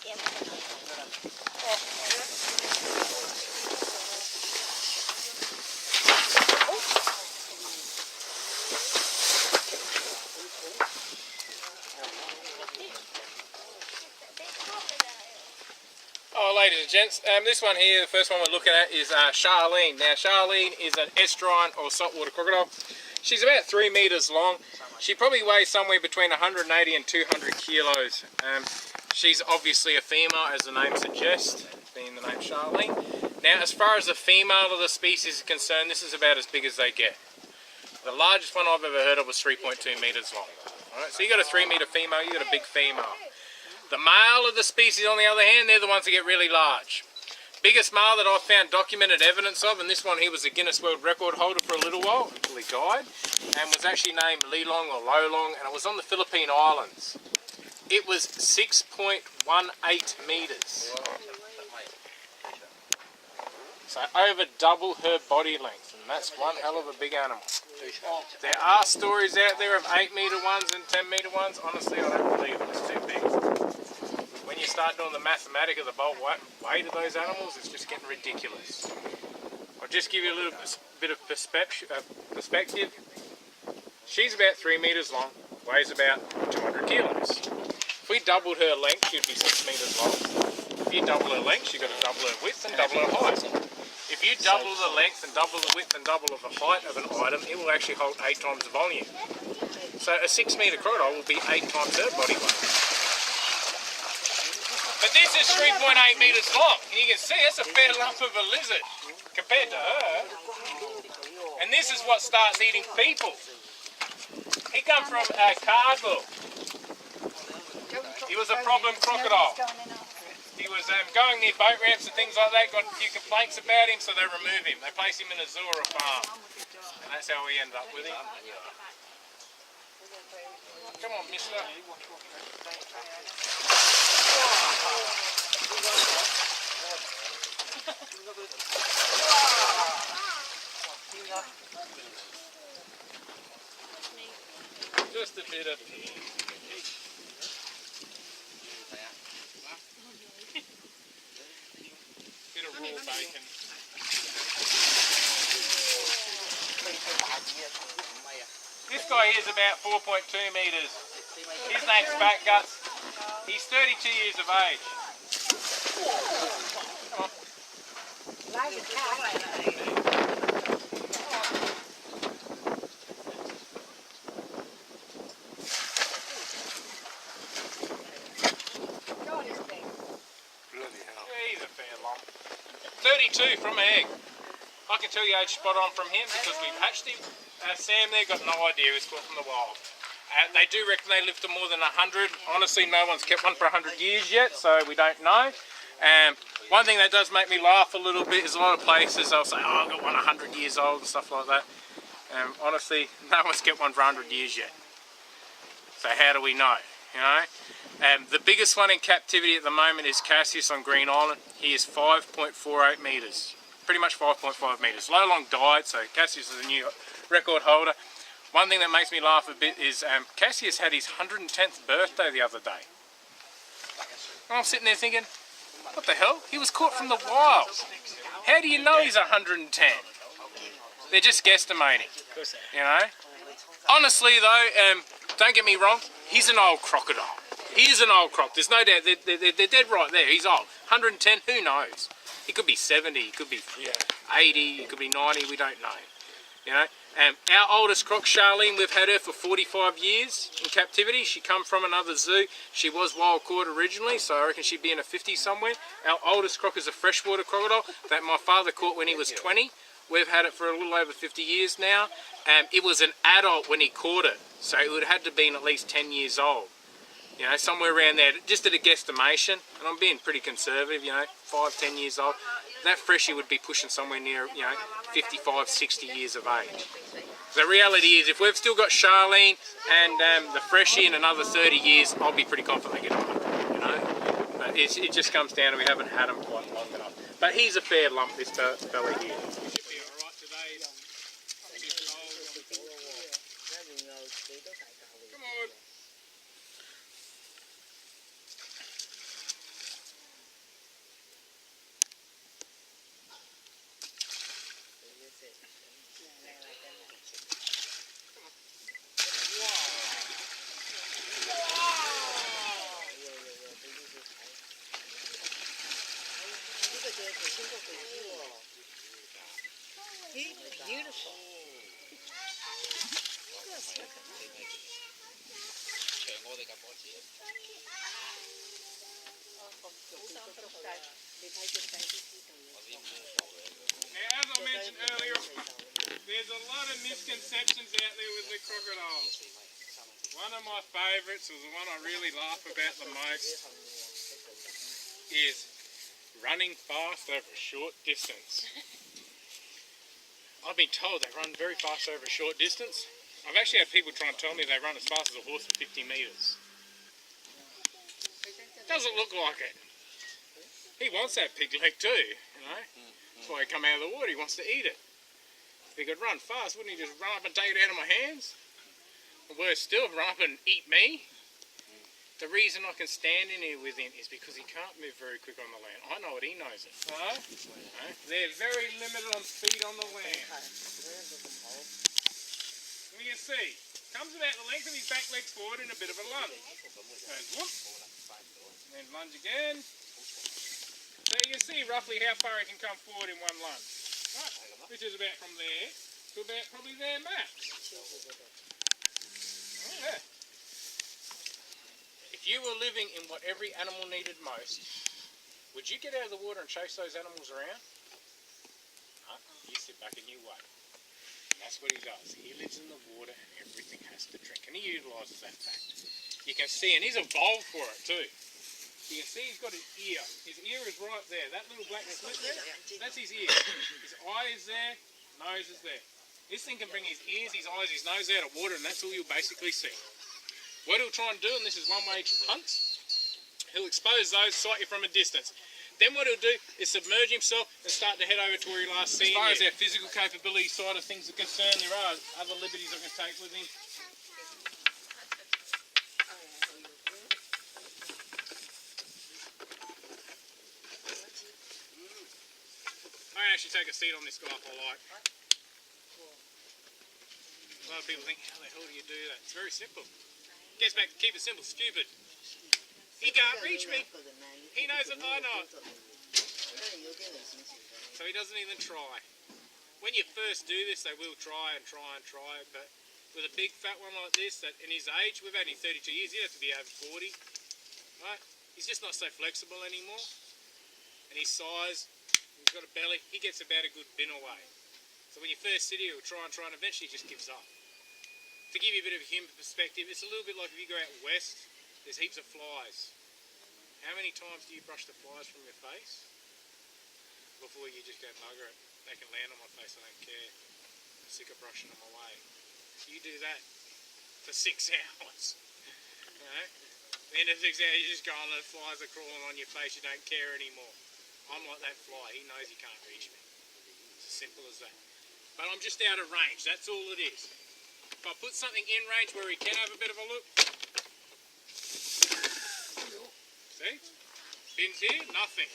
Oh, ladies and gents, this one here, the first one we're looking at is Charlene. Now, Charlene is an estuarine or saltwater crocodile. She's about 3 metres long. She probably weighs somewhere between 180 and 200 kilos. She's obviously a female, as the name suggests, being the name Charlene. Now, as far as the female of the species is concerned, this is about as big as they get. The largest one I've ever heard of was 3.2 metres long. All right, so you got a 3 metre female, you got a big female. The male of the species, on the other hand, they're the ones that get really large. Biggest male that I've found documented evidence of, and this one here was a Guinness World Record holder for a little while until he died, and was actually named Lilong or Lolong, and it was on the Philippine Islands. It was 6.18 metres. So over double her body length, and that's one hell of a big animal. There are stories out there of 8 metre ones and 10 metre ones. Honestly, I don't believe it. It's too big. When you start doing the mathematics of the bulk weight of those animals, it's just getting ridiculous. I'll just give you a little bit of perspective. She's about 3 metres long, weighs about 200 kilos. If we doubled her length, she'd be 6 metres long. If you double her length, you've got to double her width and double her height. If you double the length and double the width and double the height of an item, it will actually hold 8 times the volume. So a 6 metre crocodile will be 8 times her body weight. But this is 3.8 metres long, and you can see that's a fair lump of a lizard compared to her. And this is what starts eating people. He come from Cardwell. He was a problem crocodile. He was going near boat ramps and things like that, got a few complaints about him, so they remove him. They place him in a zoo or a farm. And that's how we end up with him. Come on, mister. Just a bit of pig. Bit of raw bacon. This guy here is about 4.2 metres. His name's Fat Guts. He's 32 years of age. Come on. Yeah, he's a fair lump. 32 from an egg. I can tell you age spot on from him because we've hatched him. Sam there got no idea, he's caught from the wild. They do reckon they live to more than 100. Honestly, no one's kept one for 100 years yet, so we don't know. One thing that does make me laugh a little bit is a lot of places they'll say, oh, I've got one 100 years old and stuff like that. Honestly, no one's kept one for 100 years yet. So how do we know, you know? The biggest one in captivity at the moment is Cassius on Green Island. He is 5.48 metres. Pretty much 5.5 metres. Lolong died, so Cassius is a new record holder. One thing that makes me laugh a bit is Cassius had his 110th birthday the other day. And I'm sitting there thinking, what the hell? He was caught from the wild. How do you know he's 110? They're just guesstimating, you know. Honestly though, don't get me wrong, he's an old crocodile. He is an old croc, there's no doubt, they're dead right there, he's old. 110, who knows? He could be 70, he could be 80, he could be 90, we don't know. You know, our oldest croc, Charlene, we've had her for 45 years in captivity. She come from another zoo. She was wild caught originally, so I reckon she'd be in her 50s somewhere. Our oldest croc is a freshwater crocodile that my father caught when he was 20. We've had it for a little over 50 years now. It was an adult when he caught it, so it would have had to been at least 10 years old. You know, somewhere around there, just at a guesstimation, and I'm being pretty conservative, you know, 5, 10 years old. That freshie would be pushing somewhere near, you know, 55, 60 years of age. The reality is, if we've still got Charlene and the freshie in another 30 years, I'll be pretty confident they get on, you know. But it just comes down to we haven't had them quite long enough. But he's a fair lump, this fella here. He should be all right today. Come on. Now, as I mentioned earlier, there's a lot of misconceptions out there with the crocodile. One of my favourites, or the one I really laugh about the most, is running fast over a short distance. I've been told they run very fast over a short distance. I've actually had people try and tell me they run as fast as a horse for 50 metres. Doesn't look like it. He wants that pig leg too, you know. That's why he come out of the water, he wants to eat it. If he could run fast, wouldn't he just run up and take it out of my hands? Or worse still, run up and eat me? The reason I can stand in here with him is because he can't move very quick on the land. I know it, he knows it. They're very limited on speed on the land. And you can see, comes about the length of his back legs forward in a bit of a lunge. Goes whoop, and then lunge again. So you can see roughly how far he can come forward in one lunge. Right, which is about from there to about probably there max. Oh, yeah. If you were living in what every animal needed most, would you get out of the water and chase those animals around? No, you sit back and you wait. And that's what he does. He lives in the water and everything has to drink. And he utilises that fact. You can see, and he's evolved for it too. You can see he's got his ear. His ear is right there. That little black slit there, that's his ear. His eye is there, nose is there. This thing can bring his ears, his eyes, his nose out of water, and that's all you'll basically see. What he'll try and do, and this is one way he hunts, he'll expose those slightly from a distance. Then what he'll do is submerge himself and start to head over to where he last seen you. As far as our physical capability side of things are concerned, there are other liberties I can take with him. I can actually take a seat on this guy if I like. A lot of people think, how the hell do you do that? It's very simple. Gets back to keep it simple, stupid. He can't reach me. He knows that I know it. So he doesn't even try. When you first do this, they will try and try and try, but with a big fat one like this, that in his age, we've had him 32 years, he'd have to be over 40, right? He's just not so flexible anymore. And his size, he's got a belly, he gets about a good bin away. So when you first sit here, he'll try and eventually he just gives up. To give you a bit of a human perspective, it's a little bit like if you go out west, there's heaps of flies. How many times do you brush the flies from your face before you just go bugger it? They can land on my face, I don't care. I'm sick of brushing them away. You do that for 6 hours. You know? At the end of 6 hours, you just go on, the flies are crawling on your face, you don't care anymore. I'm like that fly, he knows he can't reach me. It's as simple as that. But I'm just out of range, that's all it is. If I put something in range where he can have a bit of a look, see? Bin's here, nothing.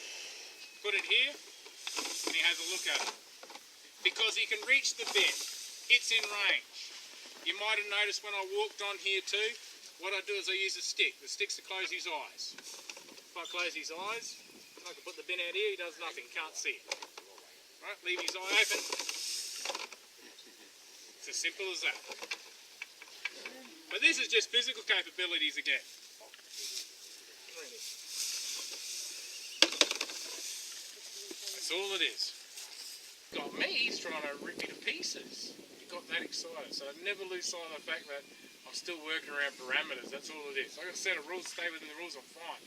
Put it here, and he has a look at it. Because he can reach the bin, it's in range. You might have noticed when I walked on here too, what I do is I use a stick. The stick's to close his eyes. If I close his eyes, I can put the bin out here, he does nothing, can't see it. Right, leave his eye open. It's as simple as that. But this is just physical capabilities again. That's all it is. Got me, he's trying to rip me to pieces. He got that excited. So I never lose sight of the fact that I'm still working around parameters. That's all it is. I've got a set of rules, stay within the rules, I'm fine.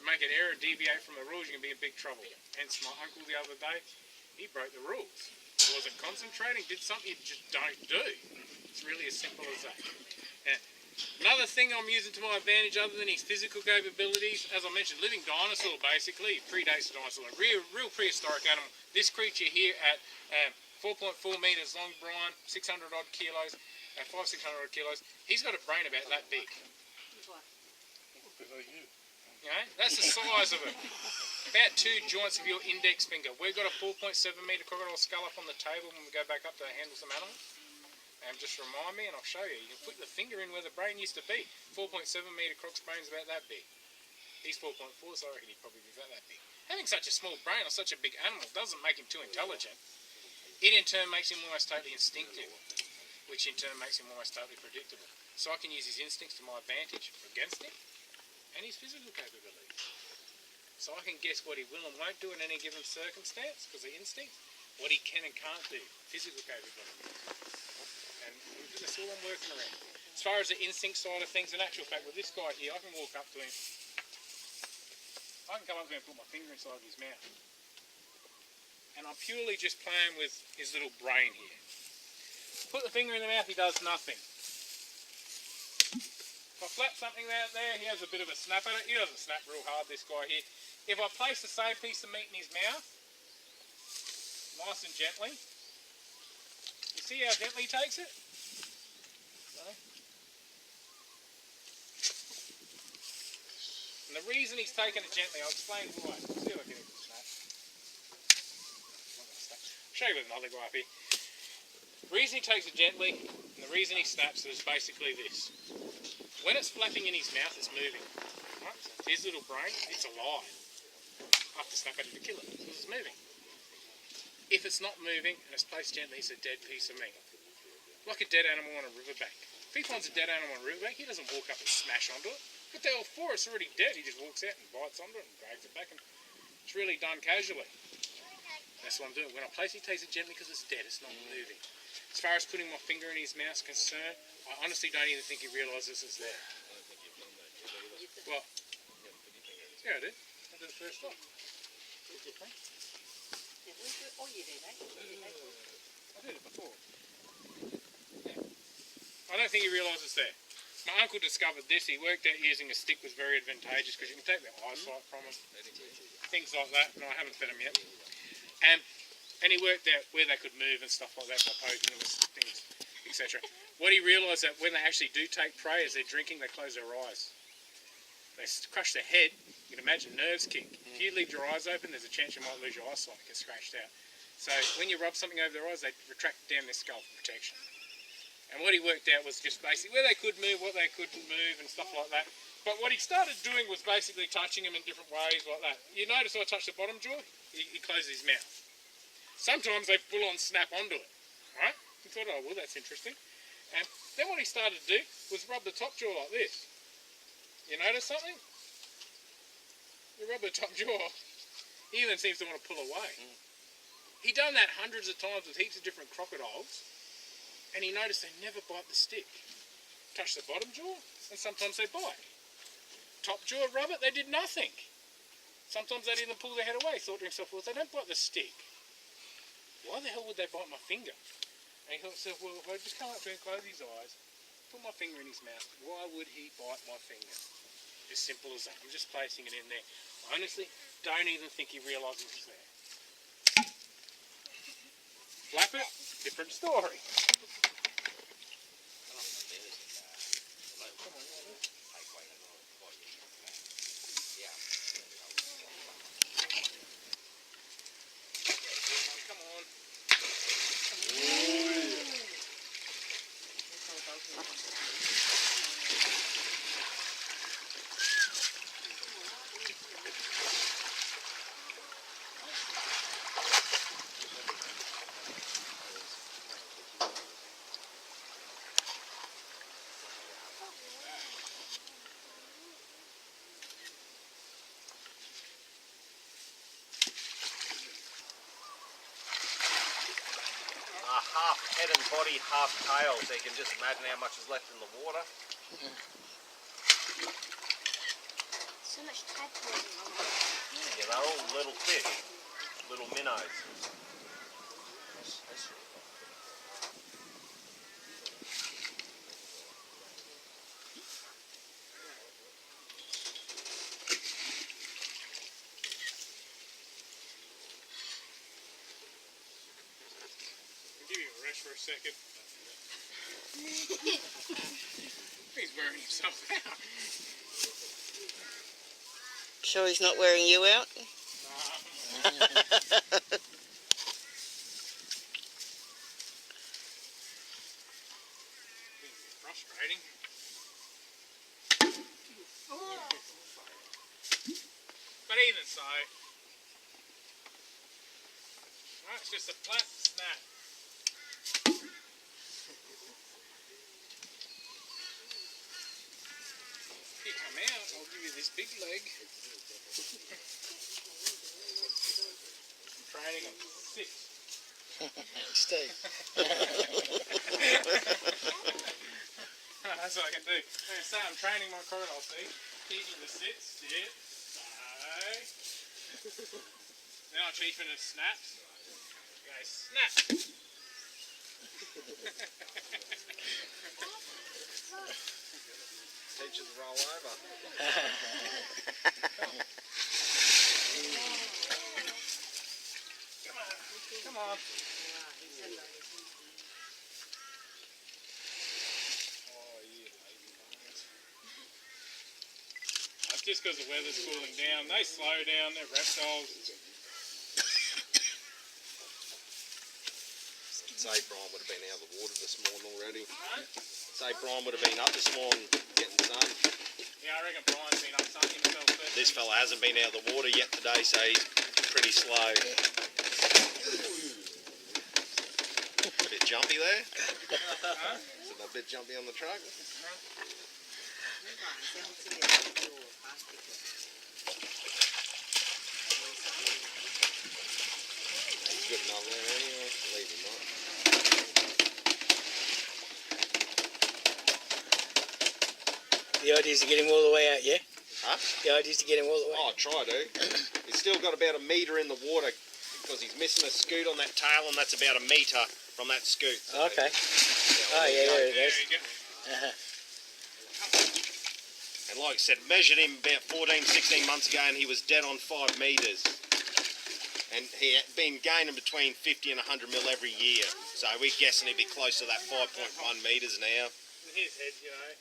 Make an error, deviate from the rules, you can be in big trouble. Hence my uncle the other day, he broke the rules. He wasn't concentrating, did something you just don't do. It's really as simple as that. And another thing I'm using to my advantage other than his physical capabilities, as I mentioned, living dinosaur basically, predates the dinosaur, a real prehistoric animal. This creature here at 4.4 metres long, Brian, 600 odd kilos, 600 odd kilos, he's got a brain about that big. You know, that's the size of it. About 2 joints of your index finger. We've got a 4.7 metre crocodile skull up on the table when we go back up to handle some animals. And just remind me and I'll show you. You can put the finger in where the brain used to be. 4.7 metre croc's brain's about that big. He's 4.4, so I reckon he'd probably be about that big. Having such a small brain on such a big animal doesn't make him too intelligent. It in turn makes him almost totally instinctive. which in turn makes him almost totally predictable. So I can use his instincts to my advantage or against him, and his physical capability. So I can guess what he will and won't do in any given circumstance because of instinct, what he can and can't do, physical capability. And that's all I'm working around. As far as the instinct side of things, in actual fact, with this guy here, I can walk up to him. I can come up to him and put my finger inside of his mouth. And I'm purely just playing with his little brain here. Put the finger in the mouth, he does nothing. If I flap something out there, he has a bit of a snap at it. He doesn't snap real hard, this guy here. If I place the same piece of meat in his mouth, nice and gently, you see how gently he takes it? And the reason he's taking it gently, I'll explain why. See if I can get it to snap. I'll show you with another guy up here. The reason he takes it gently, and the reason he snaps is basically this. When it's flapping in his mouth, it's moving. Right? So his little brain, it's alive. I have to snap at it to kill it, because it's moving. If it's not moving, and it's placed gently, it's a dead piece of meat. Like a dead animal on a riverbank. If he finds a dead animal on a riverbank, he doesn't walk up and smash onto it. What the hell for? It's already dead. He just walks out and bites onto it and drags it back, and it's really done casually. That's what I'm doing. When I place it, he takes it gently because it's dead. It's not moving. As far as putting my finger in his mouth is concerned, I honestly don't even think he realises it's there. What? Yeah, I did. I did it first time. I did it before. Yeah. I don't think he realises it's there. My uncle discovered this. He worked out using a stick was very advantageous because you can take their eyesight from them. Things like that. No, I haven't fed them yet. And he worked out where they could move and stuff like that by poking them with things, etc. What he realised that when they actually do take prey, as they're drinking, they close their eyes. They crush their head. You can imagine nerves kick. If you leave your eyes open, there's a chance you might lose your eyesight and get scratched out. So when you rub something over their eyes, they retract down their skull for protection. And what he worked out was just basically where they could move, what they couldn't move, and stuff like that. But what he started doing was basically touching them in different ways like that. You notice I touch the bottom jaw, he closes his mouth. Sometimes they full on snap onto it, right? He thought, oh, well, that's interesting. And then what he started to do was rub the top jaw like this. You notice something? You rub the top jaw, he even seems to want to pull away. He done that hundreds of times with heaps of different crocodiles, and he noticed they never bite the stick. Touch the bottom jaw, and sometimes they bite. Top jaw, rub it, they did nothing. Sometimes they'd even pull their head away. Thought to himself, well, if they don't bite the stick, why the hell would they bite my finger? And he thought to himself, well, if I just come up to him, close his eyes, put my finger in his mouth, why would he bite my finger? As simple as that. I'm just placing it in there. I honestly don't even think he realises it's there. Flap it, different story. Half head and body, half tail, so you can just imagine how much is left in the water. So much tadpole in my mouth. Yeah, they're all little fish, little minnows. Give you a rest for a second. He's wearing himself out. Sure he's not wearing you out? Frustrating. But even so, right, it's just a flat snap. Give you this big leg. I'm training him. Sit. Steve. That's what I can do. So I'm training my crocodile, see? Teaching the sit, stay. Then I'll teach him to snap. Go snap. Teach it to roll over. Come on. That's just because the weather's cooling down. They slow down, they're reptiles. Say Brian would have been out of the water this morning already. Say Brian would have been up this morning getting sun. Yeah, I reckon Brian's been up sunning himself first. This fella hasn't been out of the water yet today, so he's pretty slow. A bit jumpy there. Is it a bit jumpy on the truck? He's good enough there anyway. Leave him up. The idea is to get him all the way out, yeah? Huh? The idea is to get him all the way Oh, try to. He's still got about a metre in the water because he's missing a scoot on that tail, and that's about a metre from that scoot. So Okay. yeah, Oh, yeah, there it There is. you go. And like I said, measured him about 14, 16 months ago, and he was dead on 5 metres. And he had been gaining between 50 and 100 mil every year. So we're guessing he'd be close to that 5.1 metres now. His head, you know.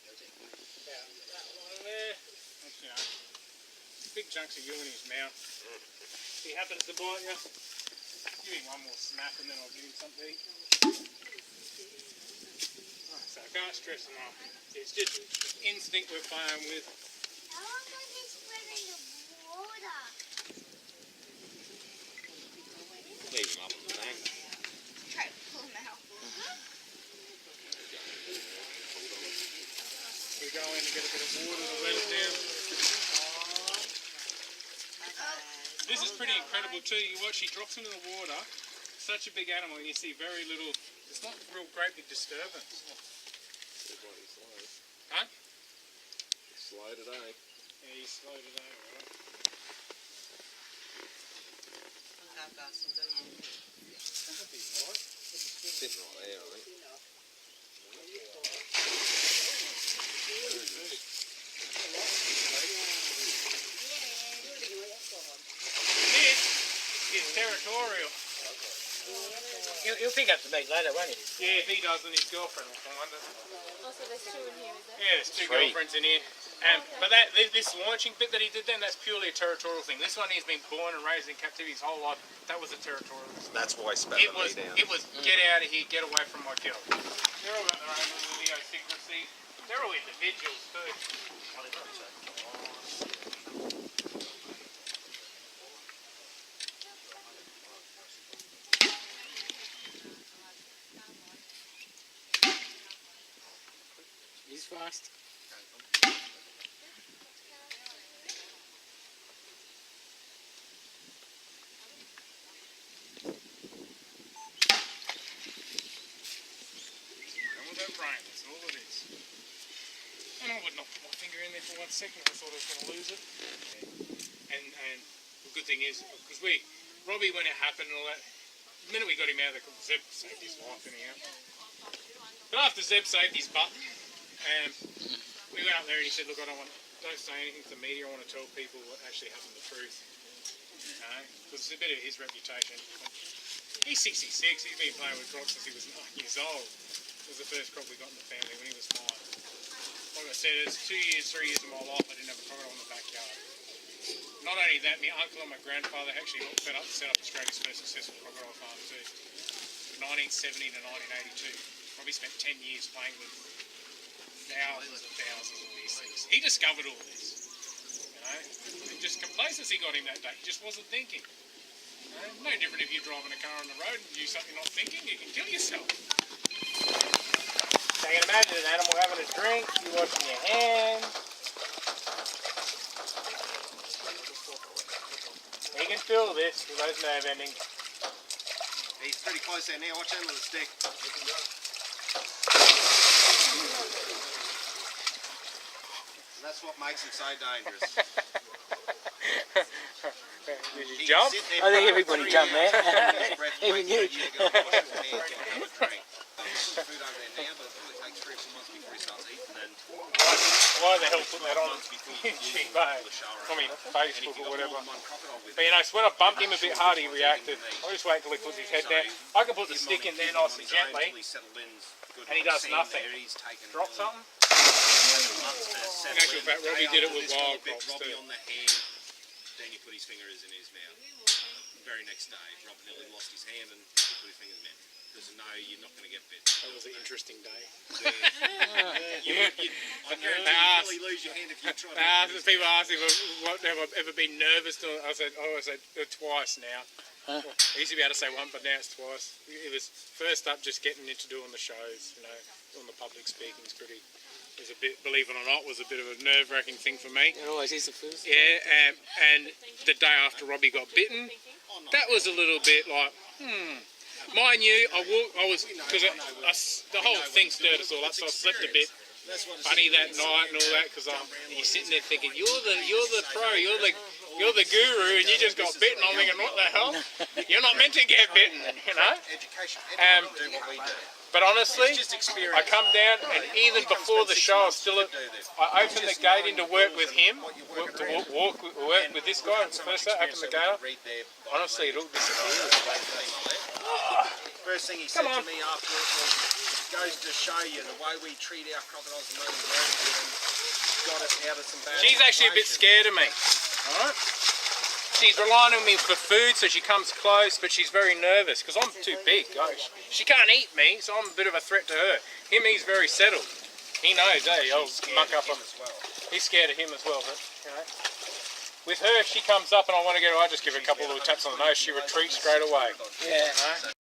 About that one there. That's, you know, big chunks of you in his mouth. If he happens to bite you, give him one more snap and then I'll give him something. Oh, so I can't stress enough. It's just instinct we're playing with. How long does this swim in the water? Leave him up in the tank. Try to pull him out. We go in and get a bit of water and let it down. This is pretty incredible too. You watch, he drops into the water, such a big animal, and you see very little, it's not real great big disturbance. Huh? He's slow today. Yeah, he's slow today, alright. Sitting right there, I think. This is territorial. He'll pick up the meat later, won't he? Yeah, if he doesn't, his girlfriend will find it. Also, there's two in here, is there? Yeah, there's two Three. girlfriends in here. But this launching bit that he did then, that's purely a territorial thing. This one he's been born and raised in captivity his whole life. That was a territorial thing. That's why he spat It the was, meat down. it was get out of here, get away from my girl. They're all got their own little idiosyncrasy. They're all individuals too. He's fast. All that rain, that's all it is. And I would not put my finger in there for 1 second if I thought I was going to lose it. And the good thing is, because Robbie, when it happened and all that, the minute we got him out of the Zeb saved his life anyhow. But after Zeb saved his butt, we went up there and he said, look, don't say anything to the media, I want to tell people what actually happened, the truth. Because it's a bit of his reputation. He's 66, he's been playing with crocs since he was 9 years old. It was the first croc we got in the family when he was 5. Like I said, it's 2 years, 3 years of my life I didn't have a crocodile in the backyard. Not only that, my uncle and my grandfather actually set up Australia's first successful crocodile farm too. 1970 to 1982. Probably spent 10 years playing with thousands and thousands of these things. He discovered all this. You know, and just complacency got him that day. He just wasn't thinking. You know, no different if you're driving a car on the road and you do something not thinking, you can kill yourself. So you can imagine an animal having a drink, you washing your hands. feel this with those nerve endings. He's pretty close there now. Watch out with the stick. And that's what makes him so dangerous. Did you He jump? can sit there I think for everybody 3 jumped there. hours, his breath Even waits you. for to go and wash your hands and have a drink. Put food over there now, but it probably takes 3 or 4 months before he starts eating. And Why the hell put that on months before you YouTube? pull the shower I mean, over. Facebook And if or you've got whatever. more than one crocodile with But you know, so when I bumped him a bit hard, he reacted. I'll just wait until he puts his head down. I can put the stick in there nice and gently. And he does nothing. Drop something. In actual fact, Robbie did it with wild crops Robbie too. on the hand, then he put his fingers in his mouth. The very next day, Robbie nearly lost his hand and he put his fingers in his mouth. Because no, you're not going to get bit. That was an interesting day. I guarantee you'd really lose your hand if you tried to. People ask me, what, have I ever been nervous? I said twice now. Huh? I used to be able to say one, but now it's twice. It was first up just getting into doing the shows, you know, doing the public speaking is pretty. Was a bit, believe it or not, was a bit of a nerve-wracking thing for me. It always is the first. Yeah, and the day after Robbie got bitten, that was a little bit like, Mind you, I was, because the whole thing stirred us all up, so I slept a bit funny that night and all that, because you're sitting there thinking, you're the pro, you're the guru, and you just got bitten. I'm thinking, what the hell? You're not meant to get bitten, you know? But honestly, I come down, and even before the show, I opened the gate into work with him, work with this guy. First I opened the gate up. Honestly, it all disappeared. First thing he said to me after it was, it goes to show you the way we treat our crocodiles and those got us out of some bad She's actually a bit scared of me. Alright? She's relying on me for food, so she comes close, but she's very nervous because I'm too big. She can't eat me, so I'm a bit of a threat to her. He's very settled. He knows, I'll muck up on him as well. He's scared of him as well, but you know. With her, if she comes up and I want to get her, I just give her a couple of little taps on the nose. She retreats straight away. Yeah. You know?